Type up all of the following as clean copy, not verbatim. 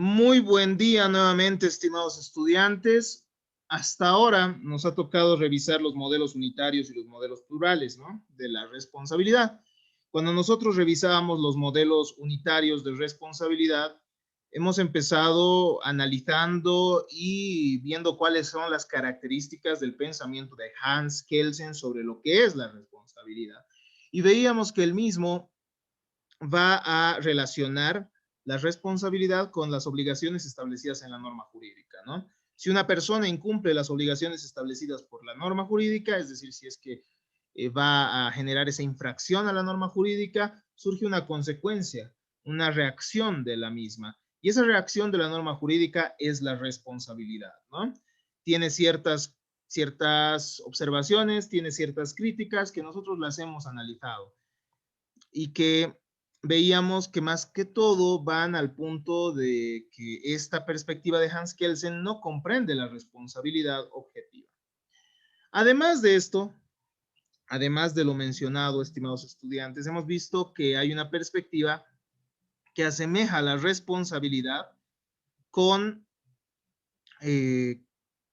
Muy buen día nuevamente, estimados estudiantes. Hasta ahora nos ha tocado revisar los modelos unitarios y los modelos plurales, ¿no? De la responsabilidad. Cuando nosotros revisábamos los modelos unitarios de responsabilidad, hemos empezado analizando y viendo cuáles son las características del pensamiento de Hans Kelsen sobre lo que es la responsabilidad. Y veíamos que el mismo va a relacionar la responsabilidad con las obligaciones establecidas en la norma jurídica, ¿no? Si una persona incumple las obligaciones establecidas por la norma jurídica, es decir, si es que va a generar esa infracción a la norma jurídica, surge una consecuencia, una reacción de la misma. Y esa reacción de la norma jurídica es la responsabilidad, ¿no? Tiene ciertas observaciones, tiene ciertas críticas que nosotros las hemos analizado y que veíamos que más que todo van al punto de que esta perspectiva de Hans Kelsen no comprende la responsabilidad objetiva. Además de esto, además de lo mencionado, estimados estudiantes, hemos visto que hay una perspectiva que asemeja la responsabilidad con,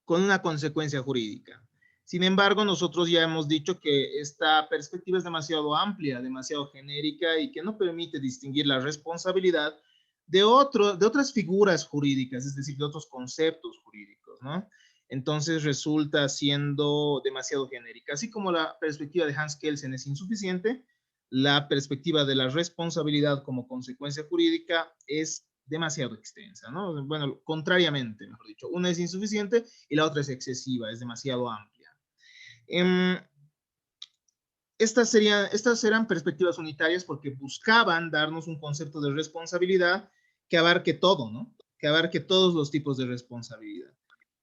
con una consecuencia jurídica. Sin embargo, nosotros ya hemos dicho que esta perspectiva es demasiado amplia, demasiado genérica y que no permite distinguir la responsabilidad de otras figuras jurídicas, es decir, de otros conceptos jurídicos, ¿no? Entonces resulta siendo demasiado genérica. Así como la perspectiva de Hans Kelsen es insuficiente, la perspectiva de la responsabilidad como consecuencia jurídica es demasiado extensa, ¿no? Bueno, contrariamente, mejor dicho, una es insuficiente y la otra es excesiva, es demasiado amplia. Estas eran perspectivas unitarias porque buscaban darnos un concepto de responsabilidad que abarque todo, ¿no? Que abarque todos los tipos de responsabilidad.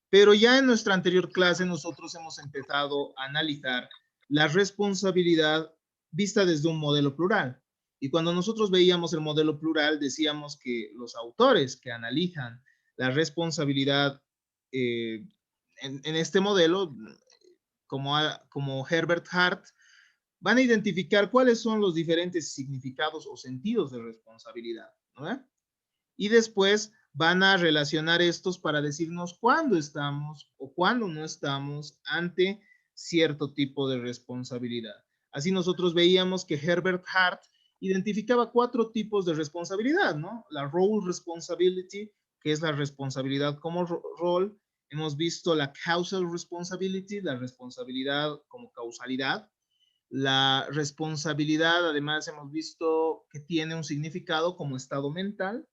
Pero ya en nuestra anterior clase nosotros hemos empezado a analizar la responsabilidad vista desde un modelo plural. Y cuando nosotros veíamos el modelo plural, decíamos que los autores que analizan la responsabilidad en este modelo, como Herbert Hart, van a identificar cuáles son los diferentes significados o sentidos de responsabilidad, ¿no? Y después van a relacionar estos para decirnos cuándo estamos o cuándo no estamos ante cierto tipo de responsabilidad. Así nosotros veíamos que Herbert Hart identificaba 4 tipos de responsabilidad, ¿no? La role responsibility, que es la responsabilidad como rol. Hemos visto la causal responsibility, la responsabilidad como causalidad. La responsabilidad, además, hemos visto que tiene un significado como estado mental.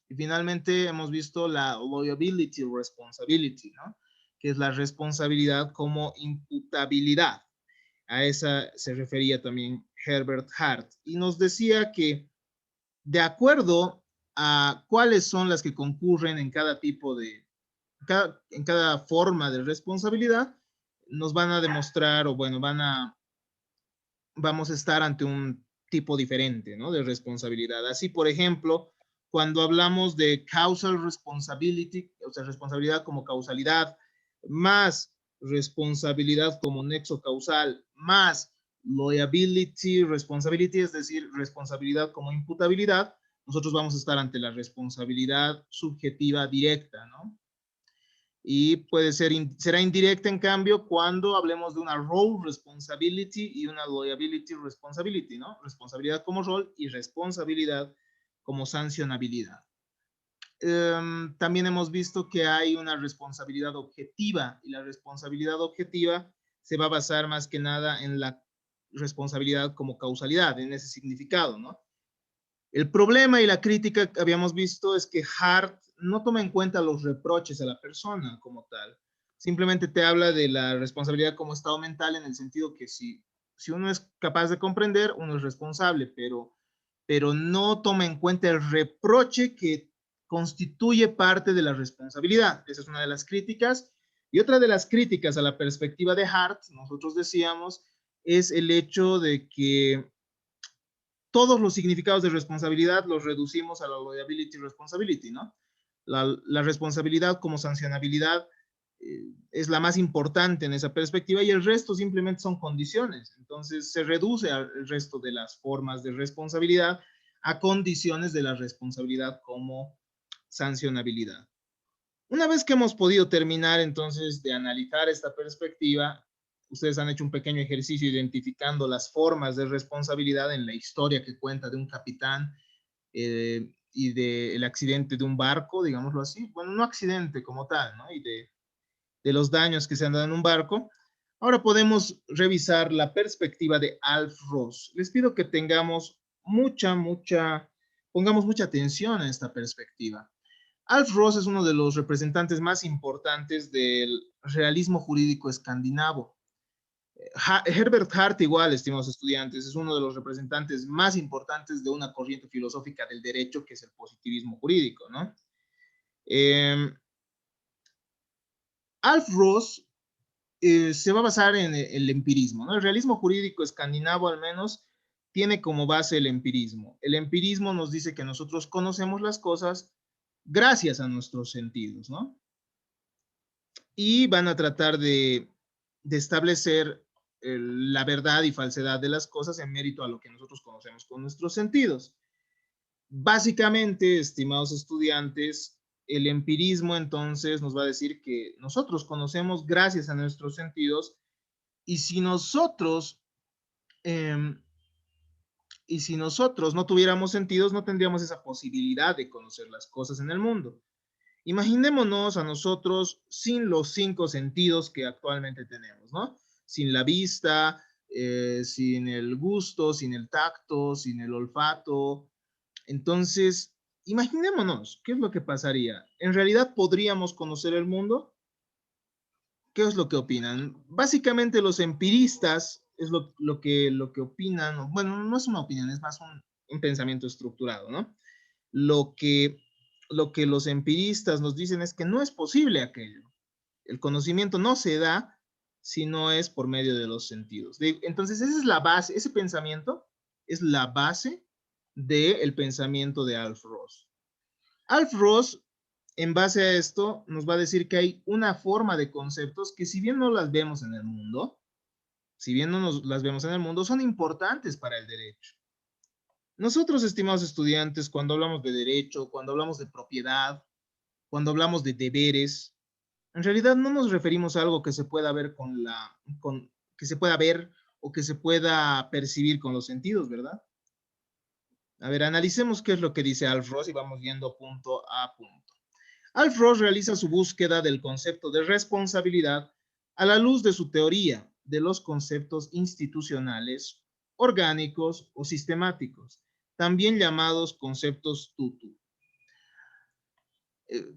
Y finalmente hemos visto la liability responsibility, ¿no? Que es la responsabilidad como imputabilidad. A esa se refería también Herbert Hart. Y nos decía que de acuerdo a cuáles son las que concurren en cada tipo de, en cada forma de responsabilidad, nos van a demostrar o bueno, vamos a estar ante un tipo diferente, ¿no? De responsabilidad. Así, por ejemplo, cuando hablamos de causal responsibility, o sea, responsabilidad como causalidad, más responsabilidad como nexo causal, más liability responsibility, es decir, responsabilidad como imputabilidad, nosotros vamos a estar ante la responsabilidad subjetiva directa, ¿no? Y puede ser, será indirecta en cambio cuando hablemos de una role responsibility y una liability responsibility, ¿no? Responsabilidad como rol y responsabilidad como sancionabilidad. También hemos visto que hay una responsabilidad objetiva y la responsabilidad objetiva se va a basar más que nada en la responsabilidad como causalidad, en ese significado, ¿no? El problema y la crítica que habíamos visto es que Hart no toma en cuenta los reproches a la persona como tal. Simplemente te habla de la responsabilidad como estado mental en el sentido que si uno es capaz de comprender, uno es responsable, pero no toma en cuenta el reproche que constituye parte de la responsabilidad. Esa es una de las críticas. Y otra de las críticas a la perspectiva de Hart, nosotros decíamos, es el hecho de que todos los significados de responsabilidad los reducimos a la liability responsibility, ¿no? La responsabilidad como sancionabilidad es la más importante en esa perspectiva y el resto simplemente son condiciones. Entonces se reduce al resto de las formas de responsabilidad a condiciones de la responsabilidad como sancionabilidad. Una vez que hemos podido terminar entonces de analizar esta perspectiva, ustedes han hecho un pequeño ejercicio identificando las formas de responsabilidad en la historia que cuenta de un capitán y del accidente de un barco, digámoslo así. Bueno, no accidente como tal, ¿no? Y de los daños que se han dado en un barco. Ahora podemos revisar la perspectiva de Alf Ross. Les pido que tengamos pongamos mucha atención a esta perspectiva. Alf Ross es uno de los representantes más importantes del realismo jurídico escandinavo. Herbert Hart, igual, estimados estudiantes, es uno de los representantes más importantes de una corriente filosófica del derecho que es el positivismo jurídico, ¿no? Alf Ross se va a basar en el empirismo, ¿no? El realismo jurídico escandinavo, al menos, tiene como base el empirismo. El empirismo nos dice que nosotros conocemos las cosas gracias a nuestros sentidos, ¿no? Y van a tratar de establecer la verdad y falsedad de las cosas en mérito a lo que nosotros conocemos con nuestros sentidos. Básicamente, estimados estudiantes, el empirismo entonces nos va a decir que nosotros conocemos gracias a nuestros sentidos y si nosotros no tuviéramos sentidos, no tendríamos esa posibilidad de conocer las cosas en el mundo. Imaginémonos a nosotros sin los 5 sentidos que actualmente tenemos, ¿no? Sin la vista, sin el gusto, sin el tacto, sin el olfato. Entonces, imaginémonos, ¿qué es lo que pasaría? ¿En realidad podríamos conocer el mundo? ¿Qué es lo que opinan? Básicamente los empiristas es lo que opinan, bueno, no es una opinión, es más un pensamiento estructurado, ¿no? Lo que los empiristas nos dicen es que no es posible aquello. El conocimiento no se da si no es por medio de los sentidos. Entonces, esa es la base, ese pensamiento es la base del pensamiento de Alf Ross. Alf Ross, en base a esto, nos va a decir que hay una forma de conceptos que si bien no las vemos en el mundo, son importantes para el derecho. Nosotros, estimados estudiantes, cuando hablamos de derecho, cuando hablamos de propiedad, cuando hablamos de deberes, en realidad no nos referimos a algo que se pueda ver que se pueda ver o que se pueda percibir con los sentidos, ¿verdad? A ver, analicemos qué es lo que dice Alf Ross y vamos viendo punto a punto. Alf Ross realiza su búsqueda del concepto de responsabilidad a la luz de su teoría de los conceptos institucionales, orgánicos o sistemáticos, también llamados conceptos tutu.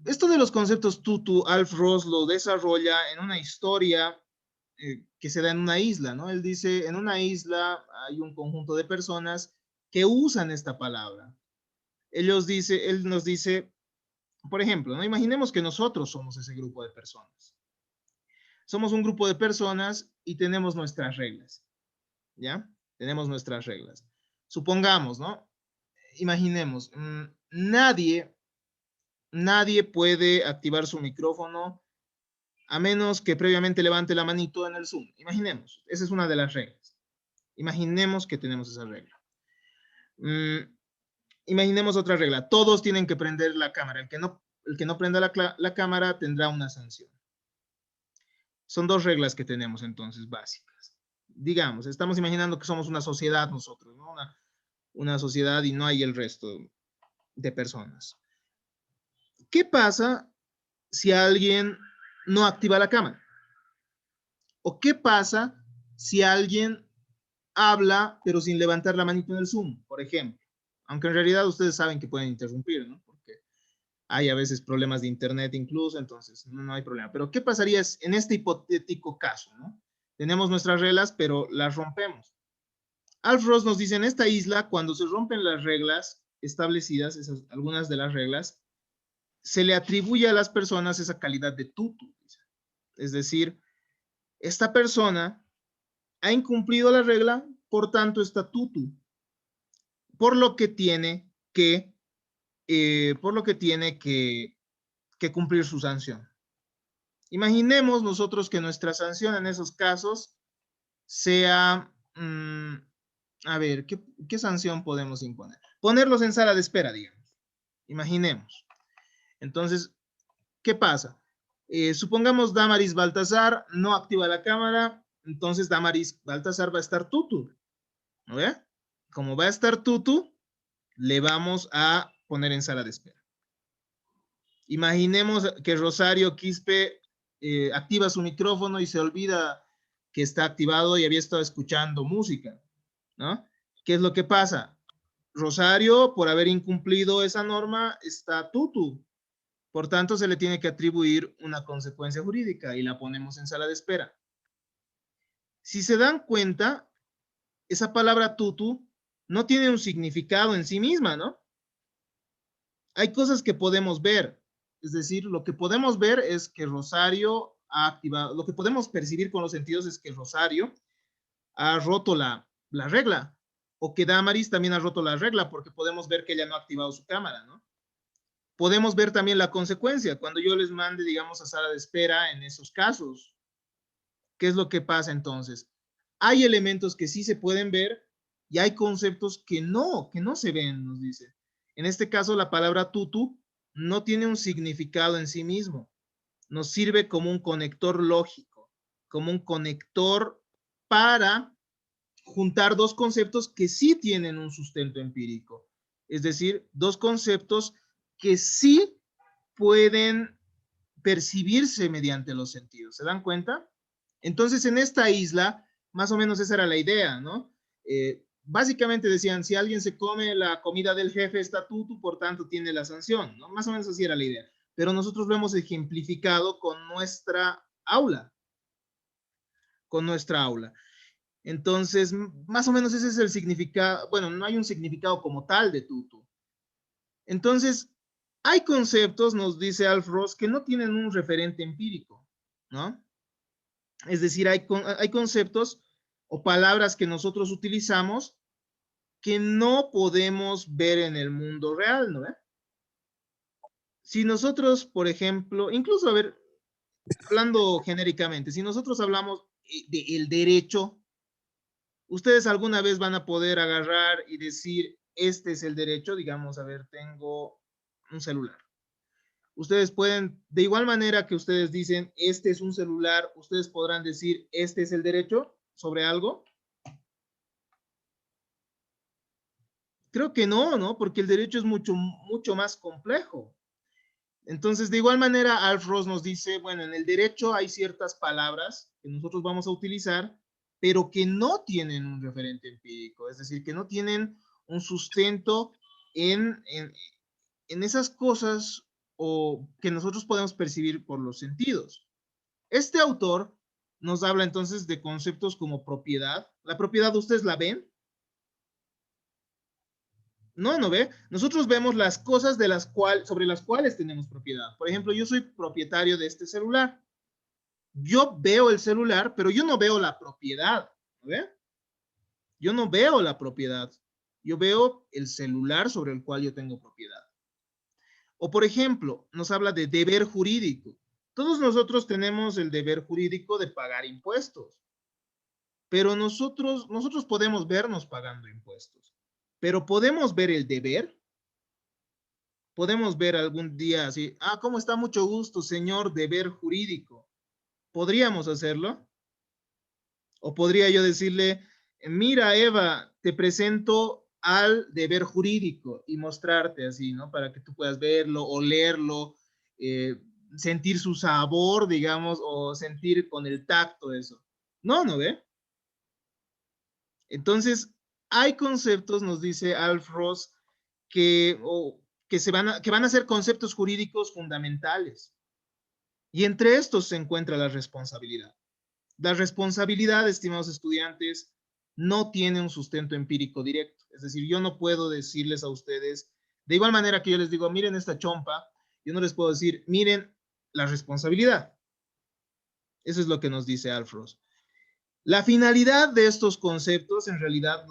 Esto de los conceptos tutu, Alf Ross lo desarrolla en una historia que se da en una isla, ¿no? Él dice, en una isla hay un conjunto de personas que usan esta palabra. Él nos dice, por ejemplo, ¿no? Imaginemos que nosotros somos ese grupo de personas. Somos un grupo de personas y tenemos nuestras reglas, ¿ya? Tenemos nuestras reglas. Supongamos, ¿no? Imaginemos, nadie puede activar su micrófono a menos que previamente levante la manito en el Zoom. Imaginemos, esa es una de las reglas. Imaginemos que tenemos esa regla. Imaginemos otra regla. Todos tienen que prender la cámara. El que no prenda la cámara tendrá una sanción. Son 2 reglas que tenemos entonces básicas. Digamos, estamos imaginando que somos una sociedad nosotros, ¿no? Una sociedad y no hay el resto de personas. ¿Qué pasa si alguien no activa la cámara? ¿O qué pasa si alguien habla pero sin levantar la manito en el Zoom, por ejemplo? Aunque en realidad ustedes saben que pueden interrumpir, ¿no? Porque hay a veces problemas de internet incluso, entonces no hay problema. Pero ¿qué pasaría en este hipotético caso, ¿no? Tenemos nuestras reglas, pero las rompemos. Alf Ross nos dice, en esta isla, cuando se rompen las reglas establecidas, algunas de las reglas, se le atribuye a las personas esa calidad de tutu. Es decir, esta persona ha incumplido la regla, por tanto está tutu, por lo que tiene que cumplir su sanción. Imaginemos nosotros que nuestra sanción en esos casos sea, a ver, ¿qué sanción podemos imponer? Ponerlos en sala de espera, digamos. Imaginemos. Entonces, ¿qué pasa? Supongamos Damaris Baltasar no activa la cámara, entonces Damaris Baltasar va a estar tutu, ¿no ve? Como va a estar tutu, le vamos a poner en sala de espera. Imaginemos que Rosario Quispe activa su micrófono y se olvida que está activado y había estado escuchando música, ¿no? ¿Qué es lo que pasa? Rosario, por haber incumplido esa norma, está tutu. Por tanto, se le tiene que atribuir una consecuencia jurídica y la ponemos en sala de espera. Si se dan cuenta, esa palabra tutu no tiene un significado en sí misma, ¿no? Hay cosas que podemos ver. Es decir, lo que podemos ver es que Rosario ha activado, lo que podemos percibir con los sentidos es que Rosario ha roto la regla, o que Damaris también ha roto la regla, porque podemos ver que ella no ha activado su cámara, ¿no? Podemos ver también la consecuencia, cuando yo les mande, digamos, a sala de espera en esos casos. ¿Qué es lo que pasa entonces? Hay elementos que sí se pueden ver y hay conceptos que no se ven, nos dice. En este caso, la palabra tutu no tiene un significado en sí mismo. Nos sirve como un conector lógico, como un conector para juntar dos conceptos que sí tienen un sustento empírico. Es decir, dos conceptos que sí pueden percibirse mediante los sentidos. ¿Se dan cuenta? Entonces, en esta isla, más o menos esa era la idea, ¿no? Básicamente decían, si alguien se come la comida del jefe, está tutu, por tanto tiene la sanción, ¿no? Más o menos así era la idea. Pero nosotros lo hemos ejemplificado con nuestra aula. Con nuestra aula. Entonces, más o menos ese es el significado, bueno, no hay un significado como tal de tutu. Entonces, hay conceptos, nos dice Alf Ross, que no tienen un referente empírico, ¿no? Es decir, hay conceptos o palabras que nosotros utilizamos que no podemos ver en el mundo real, ¿no? Si nosotros, por ejemplo, incluso, a ver, hablando genéricamente, si nosotros hablamos del derecho, ustedes alguna vez van a poder agarrar y decir, este es el derecho, digamos, a ver, tengo un celular. Ustedes pueden, de igual manera que ustedes dicen, este es un celular, ustedes podrán decir, este es el derecho sobre algo. Creo que no, ¿no? Porque el derecho es mucho, mucho más complejo. Entonces, de igual manera, Alf Ross nos dice, bueno, en el derecho hay ciertas palabras que nosotros vamos a utilizar, pero que no tienen un referente empírico, es decir, que no tienen un sustento en esas cosas o que nosotros podemos percibir por los sentidos. Este autor nos habla entonces de conceptos como propiedad. ¿La propiedad ustedes la ven? No, no ve. Nosotros vemos las cosas sobre las cuales tenemos propiedad. Por ejemplo, yo soy propietario de este celular. Yo veo el celular, pero yo no veo la propiedad. ¿Ve? Yo no veo la propiedad. Yo veo el celular sobre el cual yo tengo propiedad. O por ejemplo, nos habla de deber jurídico. Todos nosotros tenemos el deber jurídico de pagar impuestos, pero nosotros podemos vernos pagando impuestos, pero podemos ver el deber. Podemos ver algún día así, ¿cómo está? Mucho gusto, señor deber jurídico. ¿Podríamos hacerlo? O podría yo decirle, mira, Eva, te presento al deber jurídico y mostrarte así, ¿no? Para que tú puedas verlo, olerlo, sentir su sabor, digamos, o sentir con el tacto eso. No, ¿no ve? Entonces, hay conceptos, nos dice Alf Ross, que van a ser conceptos jurídicos fundamentales. Y entre estos se encuentra la responsabilidad. La responsabilidad, estimados estudiantes, no tiene un sustento empírico directo. Es decir, yo no puedo decirles a ustedes, de igual manera que yo les digo, miren esta chompa, yo no les puedo decir, miren la responsabilidad. Eso es lo que nos dice Alf Ross. La finalidad de estos conceptos en realidad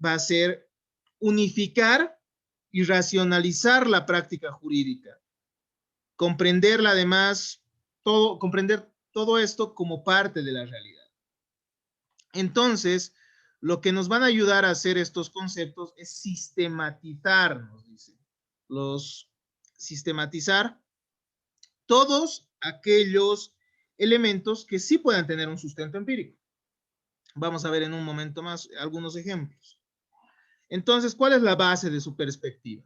va a ser unificar y racionalizar la práctica jurídica, comprenderla además, comprender todo esto como parte de la realidad. Entonces, lo que nos van a ayudar a hacer estos conceptos es sistematizar, nos dice. Sistematizar todos aquellos elementos que sí puedan tener un sustento empírico. Vamos a ver en un momento más algunos ejemplos. Entonces, ¿cuál es la base de su perspectiva?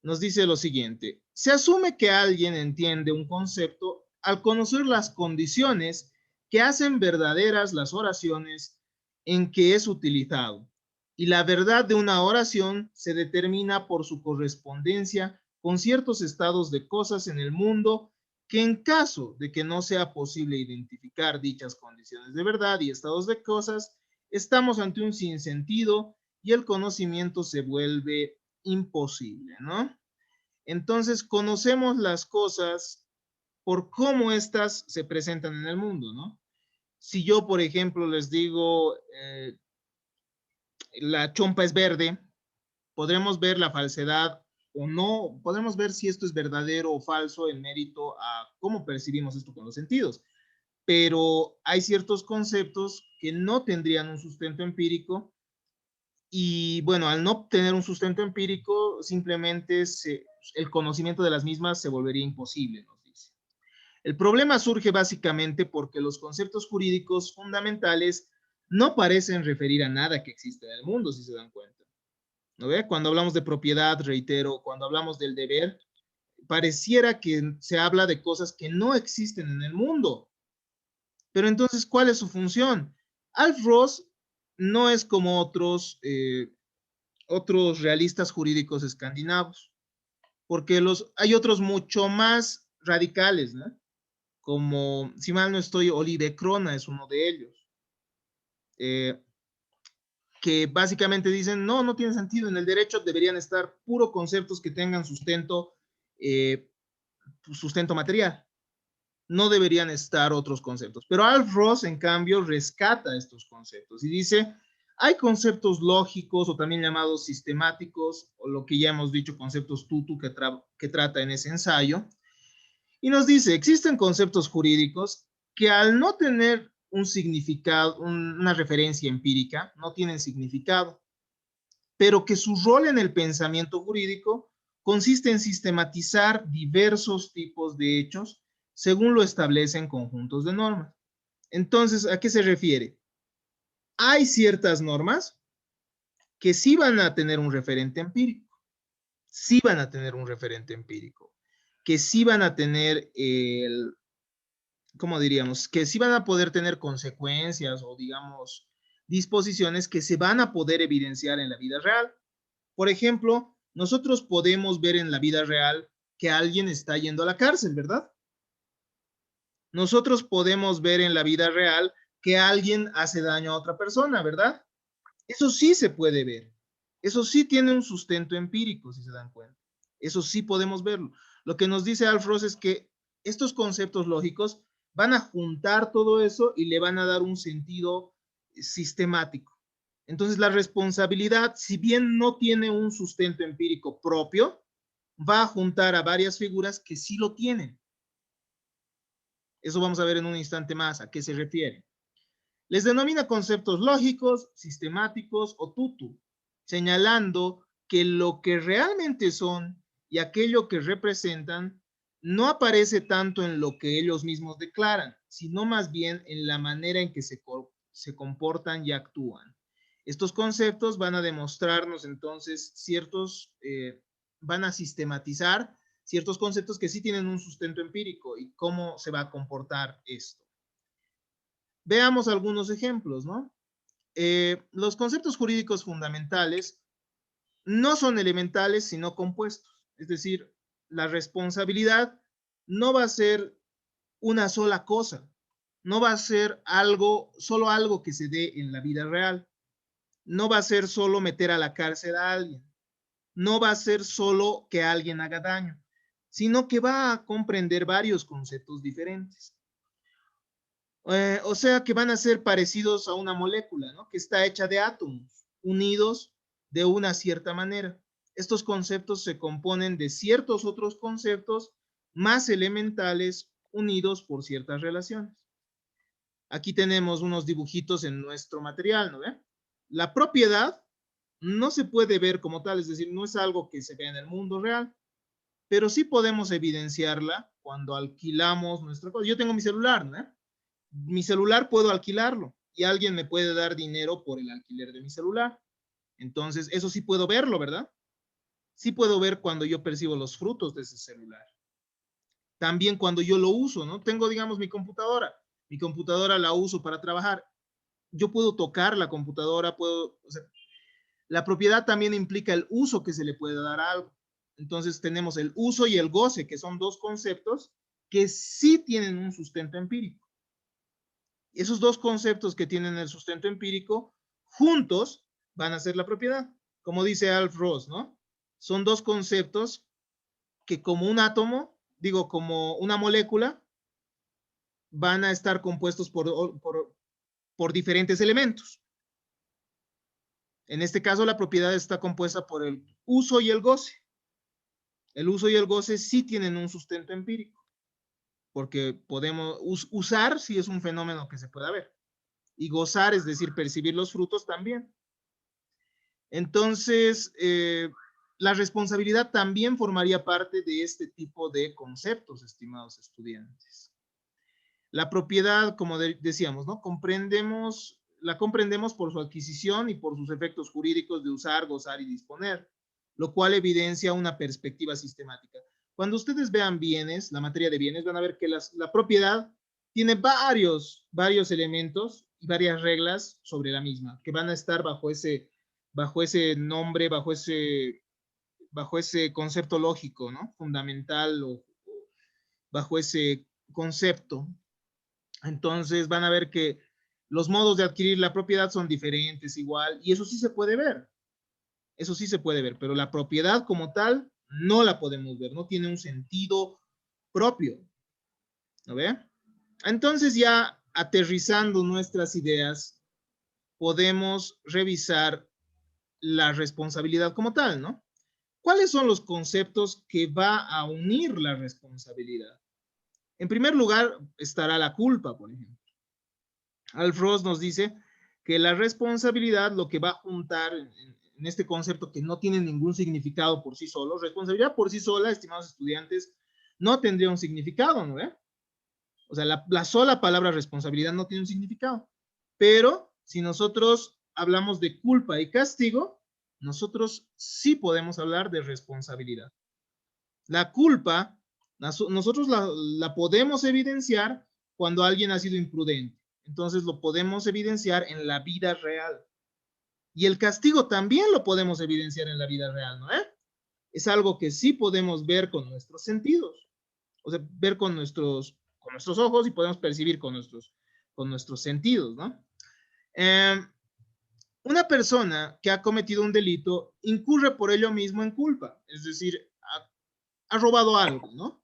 Nos dice lo siguiente: se asume que alguien entiende un concepto al conocer las condiciones que hacen verdaderas las oraciones en que es utilizado, y la verdad de una oración se determina por su correspondencia con ciertos estados de cosas en el mundo, que en caso de que no sea posible identificar dichas condiciones de verdad y estados de cosas, estamos ante un sinsentido y el conocimiento se vuelve imposible, ¿no? Entonces, conocemos las cosas por cómo éstas se presentan en el mundo, ¿no? Si yo, por ejemplo, les digo, la chompa es verde, podremos ver la falsedad o no, podremos ver si esto es verdadero o falso en mérito a cómo percibimos esto con los sentidos. Pero hay ciertos conceptos que no tendrían un sustento empírico y bueno, al no tener un sustento empírico, simplemente el conocimiento de las mismas se volvería imposible, nos dice. El problema surge básicamente porque los conceptos jurídicos fundamentales no parecen referir a nada que existe en el mundo, si se dan cuenta. ¿No ve? Cuando hablamos de propiedad, reitero, cuando hablamos del deber, pareciera que se habla de cosas que no existen en el mundo. Pero entonces, ¿cuál es su función? Alf Ross no es como otros realistas jurídicos escandinavos, porque hay otros mucho más radicales, ¿no? Como, si mal no estoy, Olive Crona es uno de ellos, eh, que básicamente dicen, no, no tiene sentido, en el derecho deberían estar puro conceptos que tengan sustento material, no deberían estar otros conceptos. Pero Alf Ross, en cambio, rescata estos conceptos y dice, hay conceptos lógicos o también llamados sistemáticos, o lo que ya hemos dicho, conceptos tutu que trata en ese ensayo, y nos dice, existen conceptos jurídicos que al no tener un significado, una referencia empírica, no tienen significado, pero que su rol en el pensamiento jurídico consiste en sistematizar diversos tipos de hechos según lo establecen conjuntos de normas. Entonces, ¿a qué se refiere? Hay ciertas normas que sí van a tener un referente empírico, sí van a tener un referente empírico, que sí van a tener ¿cómo diríamos? Que sí van a poder tener consecuencias o, digamos, disposiciones que se van a poder evidenciar en la vida real. Por ejemplo, nosotros podemos ver en la vida real que alguien está yendo a la cárcel, ¿verdad? Nosotros podemos ver en la vida real que alguien hace daño a otra persona, ¿verdad? Eso sí se puede ver. Eso sí tiene un sustento empírico, si se dan cuenta. Eso sí podemos verlo. Lo que nos dice Alf Ross es que estos conceptos lógicos van a juntar todo eso y le van a dar un sentido sistemático. Entonces, la responsabilidad, si bien no tiene un sustento empírico propio, va a juntar a varias figuras que sí lo tienen. Eso vamos a ver en un instante más a qué se refiere. Les denomina conceptos lógicos, sistemáticos o tutu, señalando que lo que realmente son y aquello que representan no aparece tanto en lo que ellos mismos declaran, sino más bien en la manera en que se comportan y actúan. Estos conceptos van a demostrarnos entonces van a sistematizar ciertos conceptos que sí tienen un sustento empírico y cómo se va a comportar esto. Veamos algunos ejemplos, ¿no? Los conceptos jurídicos fundamentales no son elementales, sino compuestos. Es decir, la responsabilidad no va a ser una sola cosa, no va a ser solo algo que se dé en la vida real, no va a ser solo meter a la cárcel a alguien, no va a ser solo que alguien haga daño, sino que va a comprender varios conceptos diferentes. O sea que van a ser parecidos a una molécula, ¿no? Que está hecha de átomos unidos de una cierta manera. Estos conceptos se componen de ciertos otros conceptos más elementales unidos por ciertas relaciones. Aquí tenemos unos dibujitos en nuestro material, ¿no ve? La propiedad no se puede ver como tal, es decir, no es algo que se ve en el mundo real, pero sí podemos evidenciarla cuando alquilamos nuestra cosa. Yo tengo mi celular, ¿no? Mi celular puedo alquilarlo y alguien me puede dar dinero por el alquiler de mi celular. Entonces, eso sí puedo verlo, ¿verdad? Sí puedo ver cuando yo percibo los frutos de ese celular. También cuando yo lo uso, ¿no? Tengo, digamos, mi computadora la uso para trabajar. Yo puedo tocar la computadora, puedo, o sea, la propiedad también implica el uso que se le puede dar a algo. Entonces tenemos el uso y el goce, que son dos conceptos que sí tienen un sustento empírico. Esos dos conceptos que tienen el sustento empírico, juntos van a ser la propiedad. Como dice Alf Ross, ¿no? Son dos conceptos que como un átomo, digo, como una molécula, van a estar compuestos por diferentes elementos. En este caso, la propiedad está compuesta por el uso y el goce. El uso y el goce sí tienen un sustento empírico, porque podemos usar si es un fenómeno que se pueda ver, y gozar, es decir, percibir los frutos también. Entonces, la responsabilidad también formaría parte de este tipo de conceptos, estimados estudiantes. La propiedad, como decíamos, ¿no? La comprendemos por su adquisición y por sus efectos jurídicos de usar, gozar y disponer, lo cual evidencia una perspectiva sistemática. Cuando ustedes vean bienes, la materia de bienes, van a ver que la propiedad tiene varios elementos y varias reglas sobre la misma, que van a estar bajo ese nombre, bajo ese concepto lógico, ¿no? Fundamental o bajo ese concepto. Entonces van a ver que los modos de adquirir la propiedad son diferentes igual, y eso sí se puede ver. Eso sí se puede ver, pero la propiedad como tal no la podemos ver, no tiene un sentido propio. ¿No ve? Entonces ya aterrizando nuestras ideas, podemos revisar la responsabilidad como tal, ¿no? ¿Cuáles son los conceptos que va a unir la responsabilidad? En primer lugar estará la culpa, por ejemplo. Alf Ross nos dice que la responsabilidad lo que va a juntar en este concepto que no tiene ningún significado por sí solo, responsabilidad por sí sola, estimados estudiantes, no tendría un significado, ¿no? O sea, la sola palabra responsabilidad no tiene un significado. Pero si nosotros hablamos de culpa y castigo, nosotros sí podemos hablar de responsabilidad. La culpa, nosotros la podemos evidenciar cuando alguien ha sido imprudente. Entonces lo podemos evidenciar en la vida real. Y el castigo también lo podemos evidenciar en la vida real, ¿no? Es algo que sí podemos ver con nuestros sentidos. O sea, ver con nuestros ojos y podemos percibir con nuestros sentidos, ¿no? Una persona que ha cometido un delito incurre por ello mismo en culpa, es decir, ha robado algo, ¿no?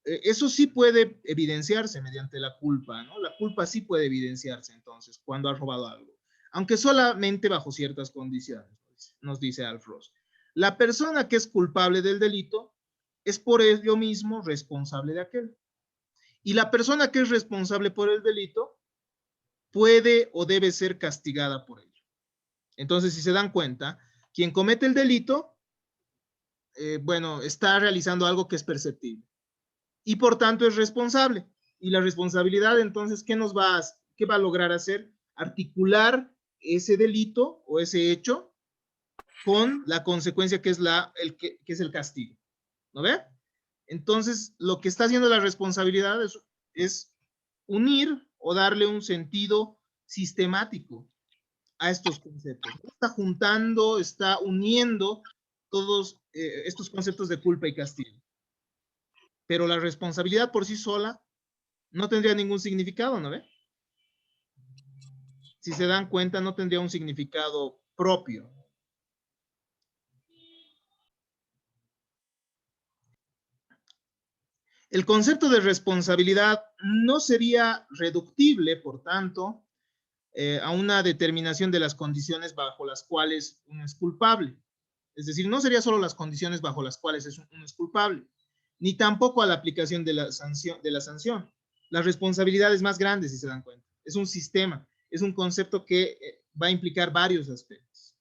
Eso sí puede evidenciarse mediante la culpa, ¿no? La culpa sí puede evidenciarse entonces cuando ha robado algo, aunque solamente bajo ciertas condiciones, nos dice Alf Ross. La persona que es culpable del delito es por ello mismo responsable de aquel. Y la persona que es responsable por el delito puede o debe ser castigada por ello. Entonces, si se dan cuenta, quien comete el delito, bueno, está realizando algo que es perceptible y por tanto es responsable. Y la responsabilidad, entonces, ¿qué va a lograr hacer? Articular ese delito o ese hecho con la consecuencia que es el castigo. ¿No ve? Entonces, lo que está haciendo la responsabilidad es unir o darle un sentido sistemático a estos conceptos. Está juntando, está uniendo todos estos conceptos de culpa y castigo. Pero la responsabilidad por sí sola no tendría ningún significado, ¿no ve? Si se dan cuenta, no tendría un significado propio. El concepto de responsabilidad no sería reductible, por tanto, a una determinación de las condiciones bajo las cuales uno es culpable. Es decir, no sería solo las condiciones bajo las cuales uno es culpable, ni tampoco a la aplicación de la sanción. La responsabilidad es más grande, si se dan cuenta. Es un sistema, es un concepto que va a implicar varios aspectos.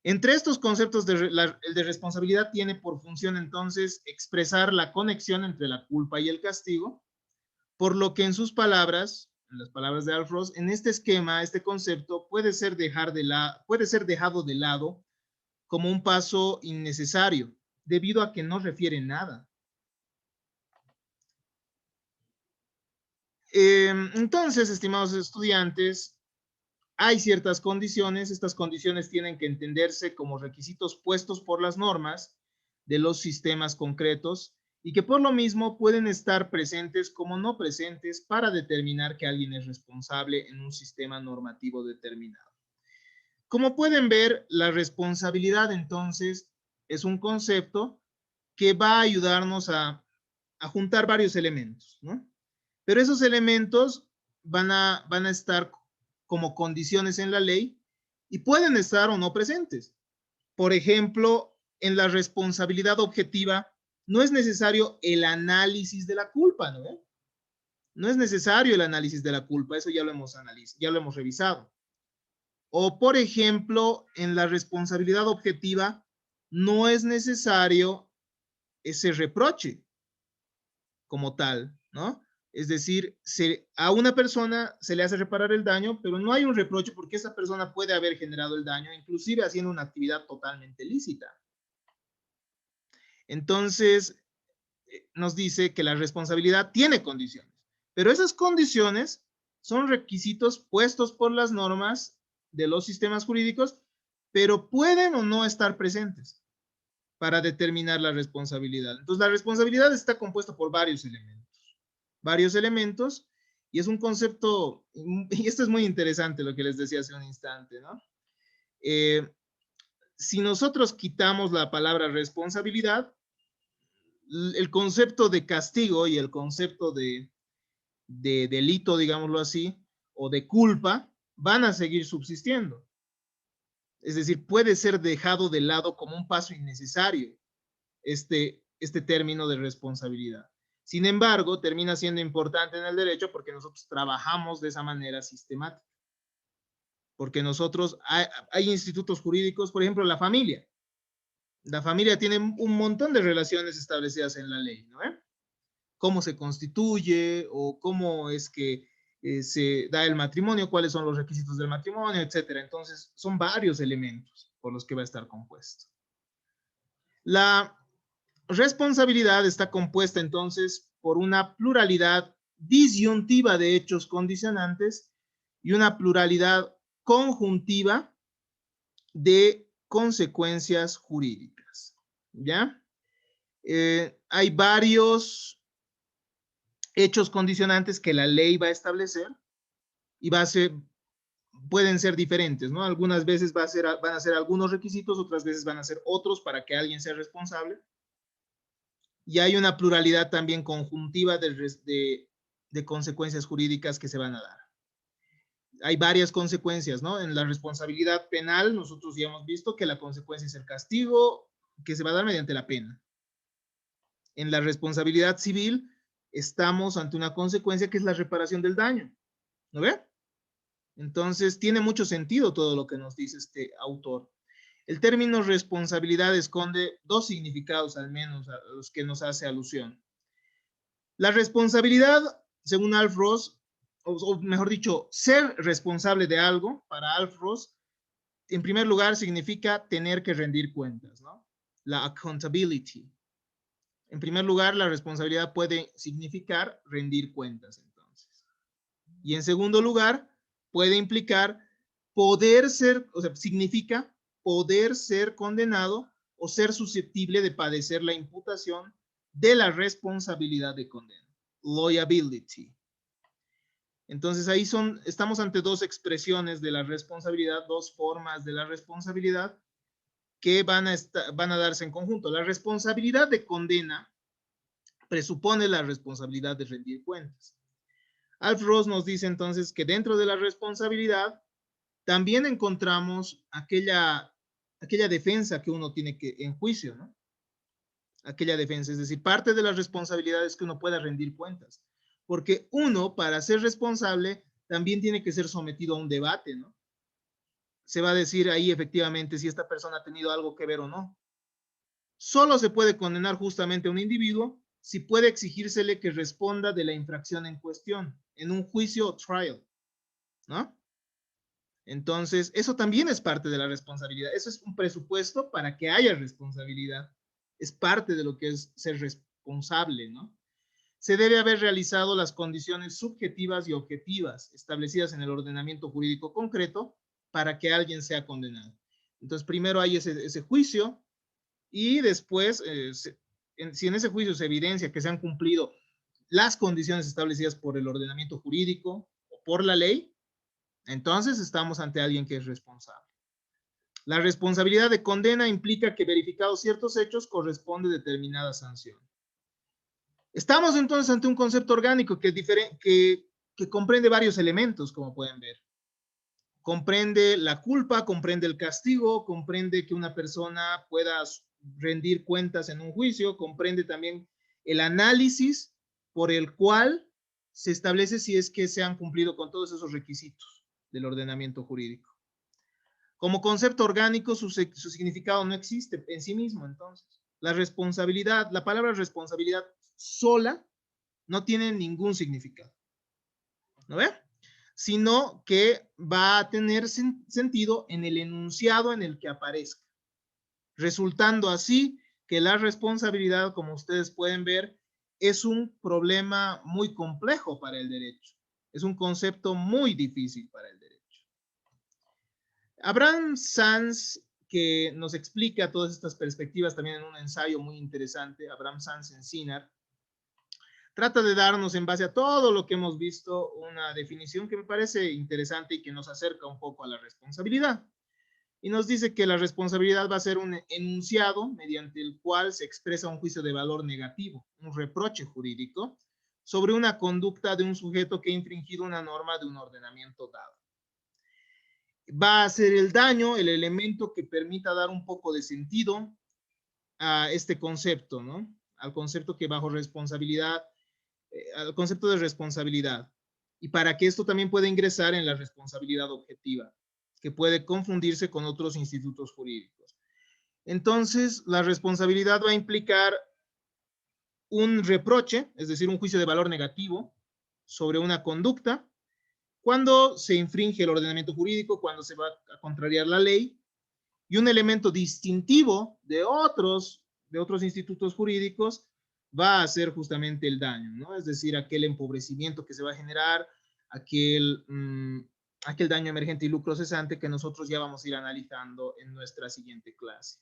Entre estos conceptos, el de responsabilidad tiene por función entonces expresar la conexión entre la culpa y el castigo, por lo que en sus palabras, en las palabras de Alf Ross, en este esquema, este concepto puede ser dejado de lado como un paso innecesario, debido a que no refiere nada. Entonces, estimados estudiantes, hay ciertas condiciones, estas condiciones tienen que entenderse como requisitos puestos por las normas de los sistemas concretos y que por lo mismo pueden estar presentes como no presentes para determinar que alguien es responsable en un sistema normativo determinado. Como pueden ver, la responsabilidad entonces es un concepto que va a ayudarnos a juntar varios elementos, ¿no? Pero esos elementos van a estar como condiciones en la ley y pueden estar o no presentes. Por ejemplo, en la responsabilidad objetiva no es necesario el análisis de la culpa, ¿no? No es necesario el análisis de la culpa, eso ya lo hemos analizado, ya lo hemos revisado. O, por ejemplo, en la responsabilidad objetiva no es necesario ese reproche como tal, ¿no? Es decir, a una persona se le hace reparar el daño, pero no hay un reproche porque esa persona puede haber generado el daño, inclusive haciendo una actividad totalmente lícita. Entonces, nos dice que la responsabilidad tiene condiciones, pero esas condiciones son requisitos puestos por las normas de los sistemas jurídicos, pero pueden o no estar presentes para determinar la responsabilidad. Entonces, la responsabilidad está compuesta por varios elementos, y es un concepto, y esto es muy interesante lo que les decía hace un instante, ¿no? Si nosotros quitamos la palabra responsabilidad, el concepto de castigo y el concepto de delito, digámoslo así, o de culpa, van a seguir subsistiendo. Es decir, puede ser dejado de lado como un paso innecesario este término de responsabilidad. Sin embargo, termina siendo importante en el derecho porque nosotros trabajamos de esa manera sistemática. Porque nosotros, hay institutos jurídicos, por ejemplo, la familia. La familia tiene un montón de relaciones establecidas en la ley, ¿no? Cómo se constituye o cómo es que se da el matrimonio, cuáles son los requisitos del matrimonio, etcétera. Entonces, son varios elementos por los que va a estar compuesto. La responsabilidad está compuesta entonces por una pluralidad disyuntiva de hechos condicionantes y una pluralidad conjuntiva de consecuencias jurídicas. ¿Ya? Hay varios hechos condicionantes que la ley va a establecer y pueden ser diferentes, ¿no? Algunas veces van a ser algunos requisitos, otras veces van a ser otros para que alguien sea responsable. Y hay una pluralidad también conjuntiva de consecuencias jurídicas que se van a dar. Hay varias consecuencias, ¿no? En la responsabilidad penal, nosotros ya hemos visto que la consecuencia es el castigo que se va a dar mediante la pena. En la responsabilidad civil, estamos ante una consecuencia que es la reparación del daño. ¿No ve? Entonces, tiene mucho sentido todo lo que nos dice este autor. El término responsabilidad esconde dos significados, al menos, a los que nos hace alusión. La responsabilidad, según Alf Ross, o mejor dicho, ser responsable de algo, para Alf Ross, en primer lugar, significa tener que rendir cuentas, ¿no? La accountability. En primer lugar, la responsabilidad puede significar rendir cuentas, entonces. Y en segundo lugar, puede implicar poder ser, o sea, significa poder ser condenado o ser susceptible de padecer la imputación de la responsabilidad de condena. Liability. Entonces ahí estamos ante dos expresiones de la responsabilidad, dos formas de la responsabilidad que van a darse en conjunto. La responsabilidad de condena presupone la responsabilidad de rendir cuentas. Alf Ross nos dice entonces que dentro de la responsabilidad también encontramos aquella defensa que uno tiene que en juicio, ¿no? Aquella defensa, es decir, parte de las responsabilidades que uno pueda rendir cuentas, porque uno, para ser responsable, también tiene que ser sometido a un debate, ¿no? se va a decir ahí efectivamente si esta persona ha tenido algo que ver o no. Solo se puede condenar justamente a un individuo si puede exigírsele que responda de la infracción en cuestión, en un juicio o trial, ¿no? Entonces, eso también es parte de la responsabilidad. Eso es un presupuesto para que haya responsabilidad. Es parte de lo que es ser responsable, ¿no? Se debe haber realizado las condiciones subjetivas y objetivas establecidas en el ordenamiento jurídico concreto para que alguien sea condenado. Entonces, primero hay ese juicio y después, si en ese juicio se evidencia que se han cumplido las condiciones establecidas por el ordenamiento jurídico o por la ley, entonces estamos ante alguien que es responsable. La responsabilidad de condena implica que verificados ciertos hechos corresponde determinada sanción. Estamos entonces ante un concepto orgánico que comprende varios elementos, como pueden ver. Comprende la culpa, comprende el castigo, comprende que una persona pueda rendir cuentas en un juicio, comprende también el análisis por el cual se establece si es que se han cumplido con todos esos requisitos del ordenamiento jurídico. Como concepto orgánico, su significado no existe en sí mismo, entonces. La responsabilidad, la palabra responsabilidad sola no tiene ningún significado. ¿No ve? Sino que va a tener sentido en el enunciado en el que aparezca. Resultando así que la responsabilidad, como ustedes pueden ver, es un problema muy complejo para el derecho. Es un concepto muy difícil para el derecho. Abraham Sanz, que nos explica todas estas perspectivas también en un ensayo muy interesante, Abraham Sanz en CINAR, trata de darnos en base a todo lo que hemos visto una definición que me parece interesante y que nos acerca un poco a la responsabilidad. Y nos dice que la responsabilidad va a ser un enunciado mediante el cual se expresa un juicio de valor negativo, un reproche jurídico, sobre una conducta de un sujeto que ha infringido una norma de un ordenamiento dado. Va a ser el daño el elemento que permita dar un poco de sentido a este concepto, ¿no? Al concepto que bajo responsabilidad, al concepto de responsabilidad. Y para que esto también pueda ingresar en la responsabilidad objetiva, que puede confundirse con otros institutos jurídicos. Entonces, la responsabilidad va a implicar un reproche, es decir, un juicio de valor negativo sobre una conducta, cuando se infringe el ordenamiento jurídico, cuando se va a contrariar la ley, y un elemento distintivo de otros institutos jurídicos va a ser justamente el daño, ¿no? Es decir, aquel empobrecimiento que se va a generar, aquel daño emergente y lucro cesante que nosotros ya vamos a ir analizando en nuestra siguiente clase.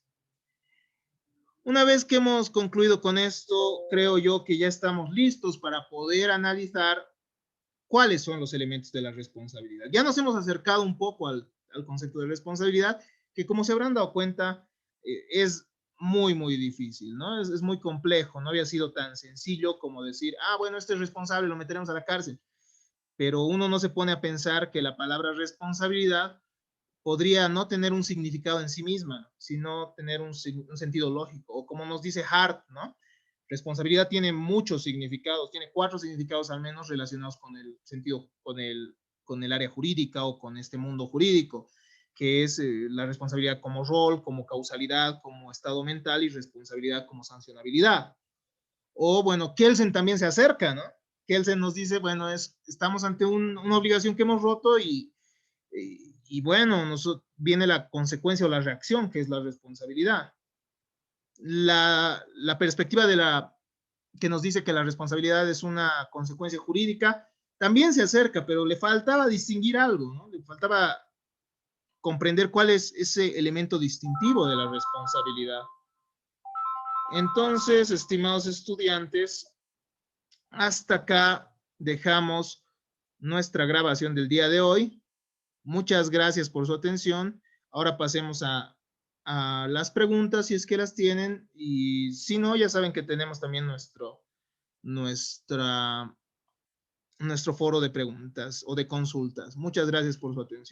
Una vez que hemos concluido con esto, creo yo que ya estamos listos para poder analizar cuáles son los elementos de la responsabilidad. Ya nos hemos acercado un poco al concepto de responsabilidad, que como se habrán dado cuenta, es muy, muy difícil, ¿no? Es muy complejo, no había sido tan sencillo como decir, bueno, este es responsable, lo meteremos a la cárcel. Pero uno no se pone a pensar que la palabra responsabilidad podría no tener un significado en sí misma, sino tener un sentido lógico, o como nos dice Hart, ¿no? Responsabilidad tiene muchos significados, tiene 4 significados al menos relacionados con el sentido, con el área jurídica o con este mundo jurídico, que es la responsabilidad como rol, como causalidad, como estado mental y responsabilidad como sancionabilidad. O bueno, Kelsen también se acerca, ¿no? Kelsen nos dice, bueno, estamos ante una obligación que hemos roto y bueno, viene la consecuencia o la reacción, que es la responsabilidad. La perspectiva que nos dice que la responsabilidad es una consecuencia jurídica, también se acerca, pero le faltaba distinguir algo, ¿no? Le faltaba comprender cuál es ese elemento distintivo de la responsabilidad. Entonces, estimados estudiantes, hasta acá dejamos nuestra grabación del día de hoy. Muchas gracias por su atención. Ahora pasemos a las preguntas, si es que las tienen, y si no, ya saben que tenemos también nuestro foro de preguntas o de consultas. Muchas gracias por su atención.